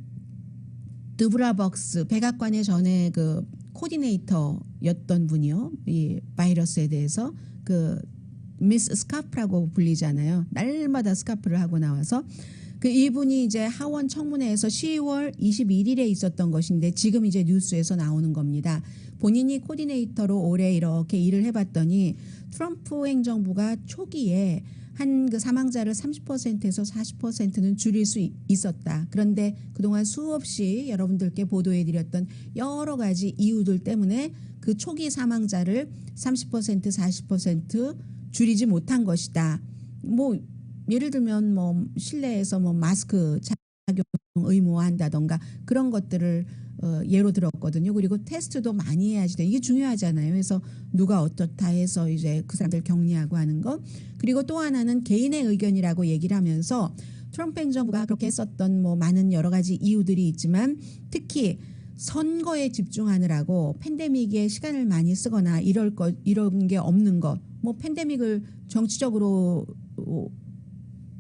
D: 드브라벅스 백악관의 전에 그 코디네이터였던 분이요. 이 바이러스에 대해서 그 미스 스카프라고 불리잖아요. 날마다 스카프를 하고 나와서 그 이분이 이제 하원 청문회에서 10월 21일에 있었던 것인데 지금 이제 뉴스에서 나오는 겁니다. 본인이 코디네이터로 올해 이렇게 일을 해봤더니 트럼프 행정부가 초기에 한 그 사망자를 30%에서 40%는 줄일 수 있었다. 그런데 그동안 수없이 여러분들께 보도해드렸던 여러 가지 이유들 때문에 그 초기 사망자를 30% 40% 줄이지 못한 것이다. 뭐 예를 들면 뭐 실내에서 뭐 마스크 착용 의무화한다던가 그런 것들을 예로 들었거든요. 그리고 테스트도 많이 해야지 돼. 이게 중요하잖아요. 그래서 누가 어떻다 해서 이제 그 사람들 격리하고 하는 거. 그리고 또 하나는 개인의 의견이라고 얘기를 하면서 트럼프 행정부가 그렇게 했었던 뭐 많은 여러 가지 이유들이 있지만 특히 선거에 집중하느라고 팬데믹에 시간을 많이 쓰거나 이런 게 없는 것. 뭐 팬데믹을 정치적으로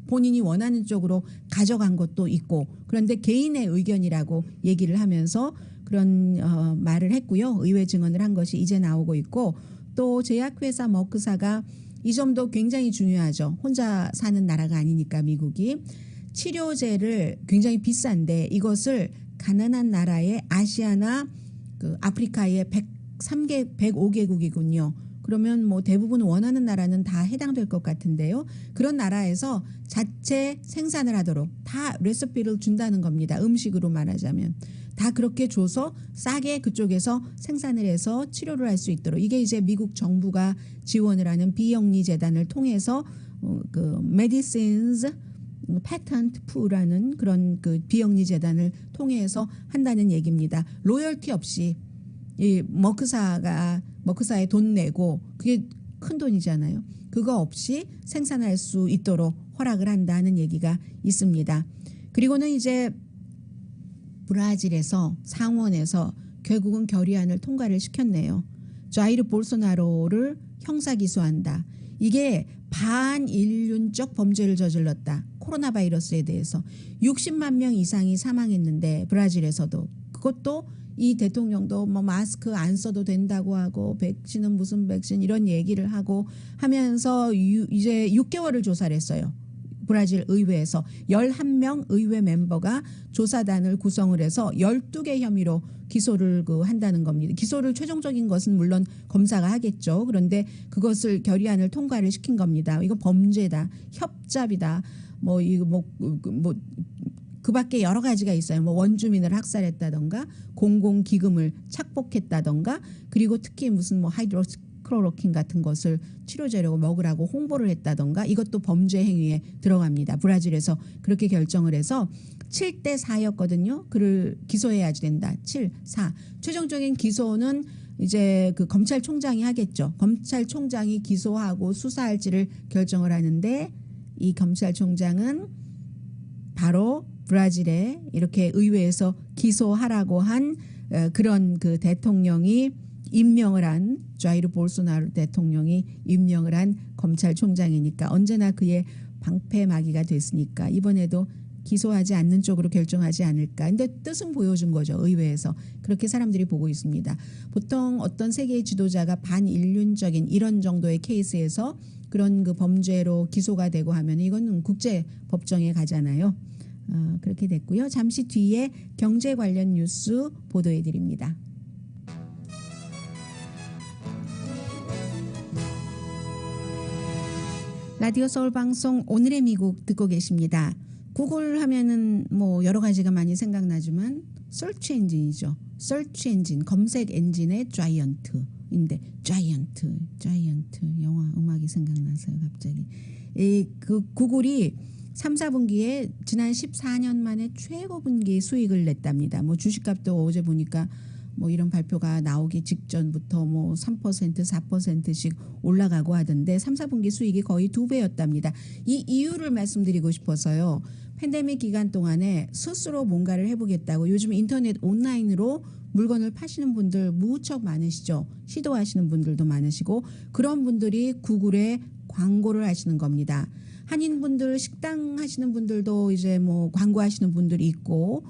D: 본인이 원하는 쪽으로 가져간 것도 있고 그런데 개인의 의견이라고 얘기를 하면서 그런 말을 했고요. 의회 증언을 한 것이 이제 나오고 있고 또 제약회사 머크사가 이 점도 굉장히 중요하죠. 혼자 사는 나라가 아니니까 미국이 치료제를 굉장히 비싼데 이것을 가난한 나라의 아시아나 그 아프리카의 105개국이군요. 그러면 뭐 대부분 원하는 나라는 다 해당될 것 같은데요. 그런 나라에서 자체 생산을 하도록 다 레시피를 준다는 겁니다. 음식으로 말하자면. 다 그렇게 줘서 싸게 그쪽에서 생산을 해서 치료를 할 수 있도록 이게 이제 미국 정부가 지원을 하는 비영리 재단을 통해서 그 Medicines Patent Pool라는 그런 그 비영리 재단을 통해서 한다는 얘기입니다. 로열티 없이 이 머크사에 돈 내고 그게 큰 돈이잖아요. 그거 없이 생산할 수 있도록 허락을 한다는 얘기가 있습니다. 그리고는 이제 브라질에서 상원에서 결국은 결의안을 통과를 시켰네요. 자이르 볼소나로를 형사 기소한다. 이게 반인륜적 범죄를 저질렀다. 코로나 바이러스에 대해서 60만 명 이상이 사망했는데 브라질에서도 그것도 이 대통령도 뭐 마스크 안 써도 된다고 하고 백신은 무슨 백신 이런 얘기를 하고 하면서 이제 6개월을 조사를 했어요. 브라질 의회에서 11명 의회 멤버가 조사단을 구성을 해서 12개 혐의로 기소를 한다는 겁니다. 기소를 최종적인 것은 물론 검사가 하겠죠. 그런데 그것을 결의안을 통과를 시킨 겁니다. 이거 범죄다, 협잡이다, 그 밖에 여러 가지가 있어요. 뭐 원주민을 학살했다던가 공공기금을 착복했다던가 그리고 특히 무슨 뭐 하이드로크로로킨 같은 것을 치료제로 먹으라고 홍보를 했다던가 이것도 범죄 행위에 들어갑니다. 브라질에서 그렇게 결정을 해서 7대 4였거든요. 그를 기소해야지 된다. 7, 4. 최종적인 기소는 이제 그 검찰총장이 하겠죠. 검찰총장이 기소하고 수사할지를 결정을 하는데 이 검찰총장은 바로 브라질에 이렇게 의회에서 기소하라고 한 그런 그 대통령이 임명을 한 자이르 볼소나로 대통령이 임명을 한 검찰총장이니까 언제나 그의 방패막이가 됐으니까 이번에도 기소하지 않는 쪽으로 결정하지 않을까. 근데 뜻은 보여준 거죠. 의회에서. 그렇게 사람들이 보고 있습니다. 보통 어떤 세계의 지도자가 반인륜적인 이런 정도의 케이스에서 그런 그 범죄로 기소가 되고 하면 이거는 국제 법정에 가잖아요. 그렇게 됐고요. 잠시 뒤에 경제 관련 뉴스 보도해 드립니다. 라디오 서울 방송 오늘의 미국 듣고 계십니다. 구글 하면은 뭐 여러 가지가 많이 생각나지만 서치 엔진이죠. 서치 엔진, 검색 엔진의 자이언트인데 자이언트 영화 음악이 생각나서요 갑자기. 그 구글이 3, 4분기에 지난 14년 만에 최고 분기 수익을 냈답니다. 뭐 주식값도 어제 보니까 뭐 이런 발표가 나오기 직전부터 뭐 3%, 4%씩 올라가고 하던데 3, 4분기 수익이 거의 2배였답니다. 이 이유를 말씀드리고 싶어서요. 팬데믹 기간 동안에 스스로 뭔가를 해보겠다고 요즘 인터넷 온라인으로 물건을 파시는 분들 무척 많으시죠. 시도하시는 분들도 많으시고 그런 분들이 구글에 광고를 하시는 겁니다. 한인분들 식당 하시는 분들도 이제 뭐 광고하시는 분들이 있고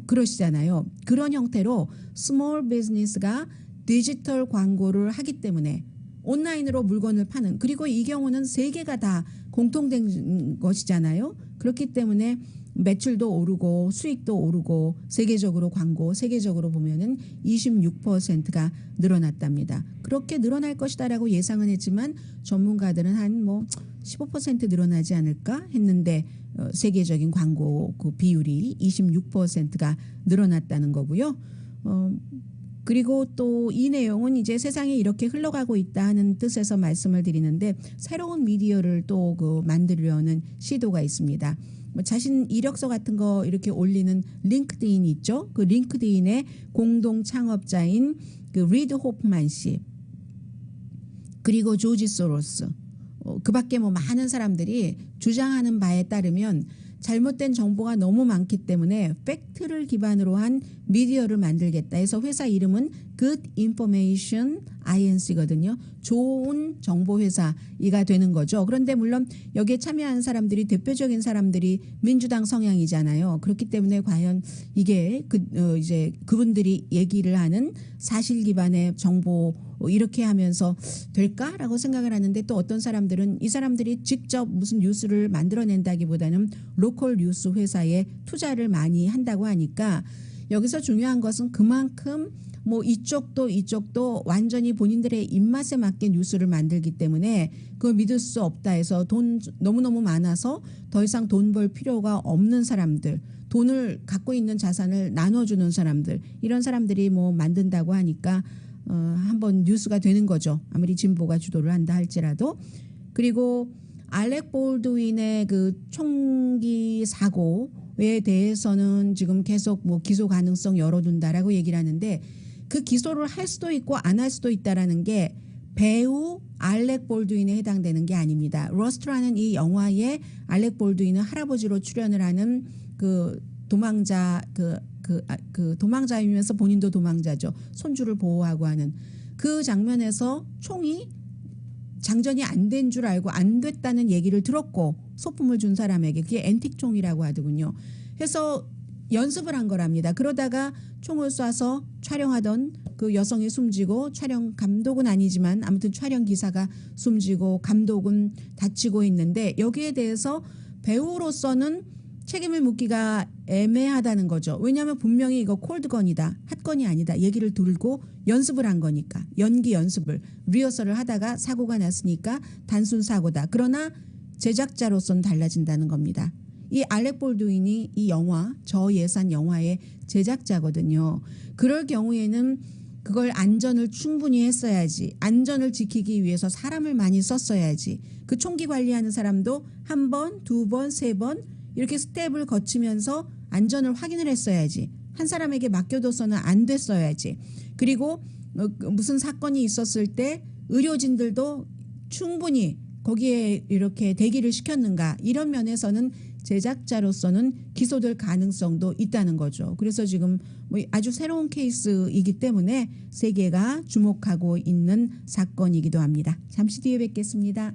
D: 그러시잖아요. 그런 형태로 스몰 비즈니스가 디지털 광고를 하기 때문에 온라인으로 물건을 파는 그리고 이 경우는 세 개가 다 공통된 것이잖아요. 그렇기 때문에 매출도 오르고 수익도 오르고 세계적으로 보면은 26%가 늘어났답니다. 그렇게 늘어날 것이다라고 예상은 했지만 전문가들은 한 15% 늘어나지 않을까 했는데 세계적인 광고 그 비율이 26%가 늘어났다는 거고요. 그리고 또 이 내용은 이제 세상이 이렇게 흘러가고 있다 하는 뜻에서 말씀을 드리는데 새로운 미디어를 또 만들려는 시도가 있습니다. 자신 이력서 같은 거 이렇게 올리는 링크드인 있죠. 그 링크드인의 공동 창업자인 그 리드 호프만 씨 그리고 조지 소로스 그 밖에 많은 사람들이 주장하는 바에 따르면 잘못된 정보가 너무 많기 때문에 팩트를 기반으로 한 미디어를 만들겠다 해서 회사 이름은 Good Information INC거든요. 좋은 정보 회사가 되는 거죠. 그런데 물론 여기에 참여한 사람들이 대표적인 사람들이 민주당 성향이잖아요. 그렇기 때문에 과연 이게 이제 그분들이 얘기를 하는 사실 기반의 정보 이렇게 하면서 될까라고 생각을 하는데 또 어떤 사람들은 이 사람들이 직접 무슨 뉴스를 만들어낸다기보다는 로컬 뉴스 회사에 투자를 많이 한다고 하니까 여기서 중요한 것은 그만큼 뭐 이쪽도 완전히 본인들의 입맛에 맞게 뉴스를 만들기 때문에 그걸 믿을 수 없다 해서 돈 너무너무 많아서 더 이상 돈 벌 필요가 없는 사람들, 돈을 갖고 있는 자산을 나눠주는 사람들, 이런 사람들이 뭐 만든다고 하니까 한번 뉴스가 되는 거죠. 아무리 진보가 주도를 한다 할지라도. 그리고 알렉 볼드윈의 그 총기 사고에 대해서는 지금 계속 뭐 기소 가능성 열어둔다라고 얘기를 하는데, 그 기소를 할 수도 있고 안 할 수도 있다라는 게 배우 알렉 볼드윈에 해당되는 게 아닙니다. 러스트라는 이 영화에 알렉 볼드윈은 할아버지로 출연을 하는 그 도망자 도망자이면서 본인도 도망자죠. 손주를 보호하고 하는 그 장면에서 총이 장전이 안 된 줄 알고 안 됐다는 얘기를 들었고 소품을 준 사람에게 그게 앤틱 총이라고 하더군요. 해서 연습을 한 거랍니다. 그러다가 총을 쏴서 촬영하던 그 여성이 숨지고, 촬영 감독은 아니지만 아무튼 촬영 기사가 숨지고 감독은 다치고 있는데, 여기에 대해서 배우로서는 책임을 묻기가 애매하다는 거죠. 왜냐하면 분명히 이거 콜드건이다, 핫건이 아니다 얘기를 들고 연습을 한 거니까, 연기 연습을 리허설을 하다가 사고가 났으니까 단순 사고다. 그러나 제작자로서는 달라진다는 겁니다. 이 알렉 볼드윈이 이 영화, 저예산 영화의 제작자거든요. 그럴 경우에는 그걸 안전을 충분히 했어야지, 안전을 지키기 위해서 사람을 많이 썼어야지, 그 총기 관리하는 사람도 한 번, 두 번, 세 번 이렇게 스텝을 거치면서 안전을 확인을 했어야지, 한 사람에게 맡겨둬서는 안 됐어야지. 그리고 무슨 사건이 있었을 때 의료진들도 충분히 거기에 이렇게 대기를 시켰는가, 이런 면에서는 제작자로서는 기소될 가능성도 있다는 거죠. 그래서 지금 뭐 아주 새로운 케이스이기 때문에 세계가 주목하고 있는 사건이기도 합니다. 잠시 뒤에 뵙겠습니다.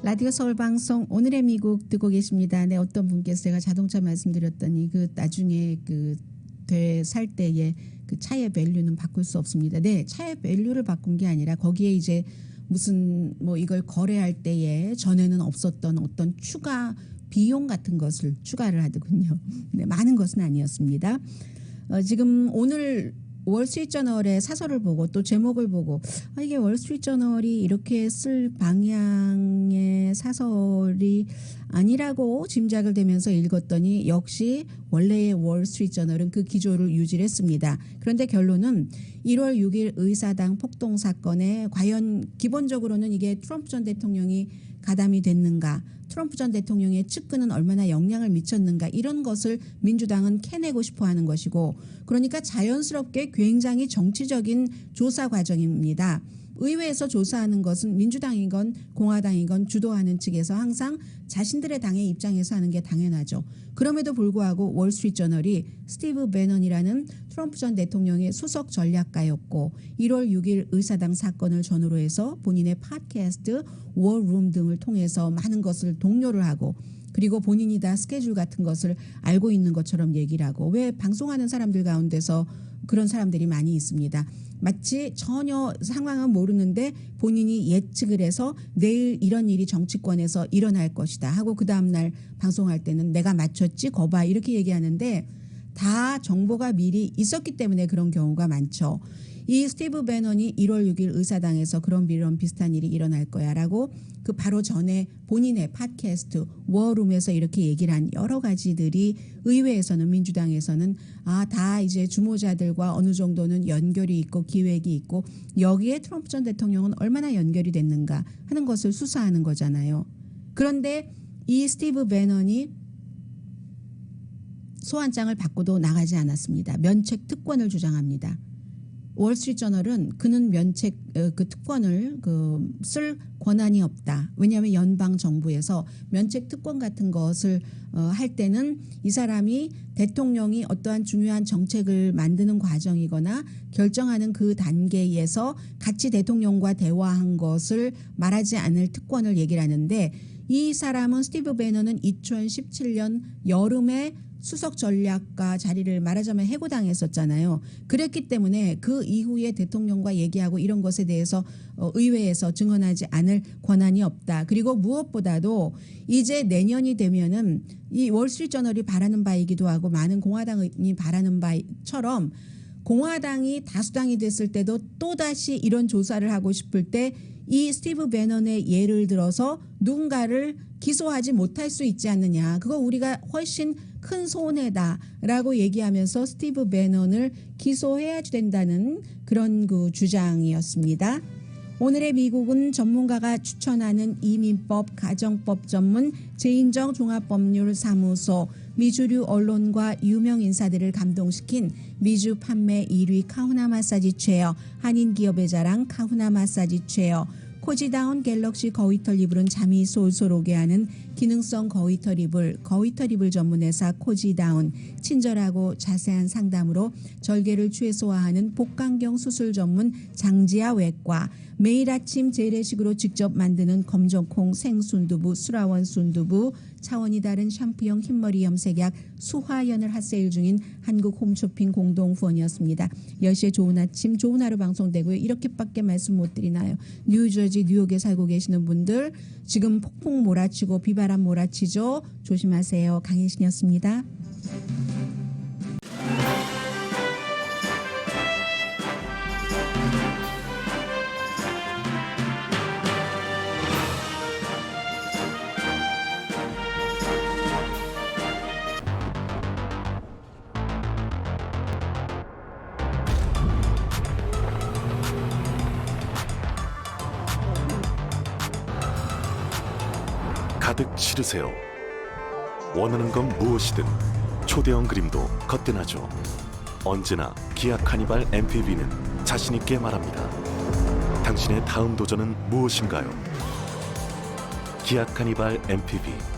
D: 라디오 서울 방송 오늘의 미국 듣고 계십니다. 네, 어떤 분께서 제가 자동차 말씀드렸더니 그 나중에 그 살 때에 그 차의 밸류는 바꿀 수 없습니다. 네, 차의 밸류를 바꾼 게 아니라 거기에 이제 무슨 뭐 이걸 거래할 때에 전에는 없었던 어떤 추가 비용 같은 것을 추가를 하더군요. 네, 많은 것은 아니었습니다. 지금 오늘 월스트리트저널의 사설을 보고 또 제목을 보고 이게 월스트리트저널이 이렇게 쓸 방향의 사설이 아니라고 짐작을 되면서 읽었더니 역시 원래의 월스트리트저널은 그 기조를 유지를 했습니다. 그런데 결론은 1월 6일 의사당 폭동 사건에 과연 기본적으로는 이게 트럼프 전 대통령이 가담이 됐는가, 트럼프 전 대통령의 측근은 얼마나 영향을 미쳤는가, 이런 것을 민주당은 캐내고 싶어하는 것이고, 그러니까 자연스럽게 굉장히 정치적인 조사 과정입니다. 의회에서 조사하는 것은 민주당이건 공화당이건 주도하는 측에서 항상 자신들의 당의 입장에서 하는 게 당연하죠. 그럼에도 불구하고 월스트리트저널이 스티브 배넌이라는 트럼프 전 대통령의 수석 전략가였고 1월 6일 의사당 사건을 전후로 해서 본인의 팟캐스트 워룸 등을 통해서 많은 것을 독려를 하고, 그리고 본인이 다 스케줄 같은 것을 알고 있는 것처럼 얘기를 하고, 왜 방송하는 사람들 가운데서 그런 사람들이 많이 있습니다. 마치 전혀 상황은 모르는데 본인이 예측을 해서 내일 이런 일이 정치권에서 일어날 것이다 하고 그 다음날 방송할 때는 내가 맞췄지 거봐 이렇게 얘기하는데, 다 정보가 미리 있었기 때문에 그런 경우가 많죠. 이 스티브 배넌이 1월 6일 의사당에서 그런 비슷한 일이 일어날 거야 라고 그 바로 전에 본인의 팟캐스트 워룸에서 이렇게 얘기를 한 여러 가지들이 의회에서는 민주당에서는 다 이제 주모자들과 어느 정도는 연결이 있고 기획이 있고 여기에 트럼프 전 대통령은 얼마나 연결이 됐는가 하는 것을 수사하는 거잖아요. 그런데 이 스티브 배넌이 소환장을 받고도 나가지 않았습니다. 면책 특권을 주장합니다. 월스트리트저널은 그는 면책 그 특권을 쓸 권한이 없다. 왜냐하면 연방 정부에서 면책 특권 같은 것을 할 때는 이 사람이 대통령이 어떠한 중요한 정책을 만드는 과정이거나 결정하는 그 단계에서 같이 대통령과 대화한 것을 말하지 않을 특권을 얘기를 하는데, 이 사람은 스티브 배넌은 2017년 여름에 수석 전략가 자리를 말하자면 해고당했었잖아요. 그랬기 때문에 그 이후에 대통령과 얘기하고 이런 것에 대해서 의회에서 증언하지 않을 권한이 없다. 그리고 무엇보다도 이제 내년이 되면은 이 월스트리트저널이 바라는 바이기도 하고 많은 공화당이 바라는 바처럼 공화당이 다수당이 됐을 때도 또다시 이런 조사를 하고 싶을 때 이 스티브 배넌의 예를 들어서 누군가를 기소하지 못할 수 있지 않느냐. 그거 우리가 훨씬 큰 손해다라고 얘기하면서 스티브 배넌을 기소해야 된다는 그런 그 주장이었습니다. 오늘의 미국은 전문가가 추천하는 이민법, 가정법 전문 제인정 종합법률사무소, 미주류 언론과 유명 인사들을 감동시킨 미주 판매 1위 카후나 마사지 체어, 한인 기업의 자랑 카후나 마사지 체어, 코지다운 갤럭시 거위털 이불은 잠이 솔솔 오게 하는 기능성 거위털 이불, 거위털 이불 전문회사 코지다운, 친절하고 자세한 상담으로 절개를 최소화하는 복강경 수술 전문 장지아 외과, 매일 아침 재래식으로 직접 만드는 검정콩 생순두부, 수라원 순두부, 차원이 다른 샴푸형 흰머리 염색약 수화연을 핫세일 중인 한국 홈쇼핑 공동 후원이었습니다. 10시에 좋은 아침 좋은 하루 방송되고요. 이렇게밖에 말씀 못 드리나요. 뉴저지 뉴욕에 살고 계시는 분들 지금 폭풍 몰아치고 비바람 몰아치죠. 조심하세요. 강혜신이었습니다.
E: 가득 실으세요. 원하는 건 무엇이든 초대형 그림도 거뜬하죠. 언제나 기아 카니발 MPV는 자신있게 말합니다. 당신의 다음 도전은 무엇인가요? 기아 카니발 MPV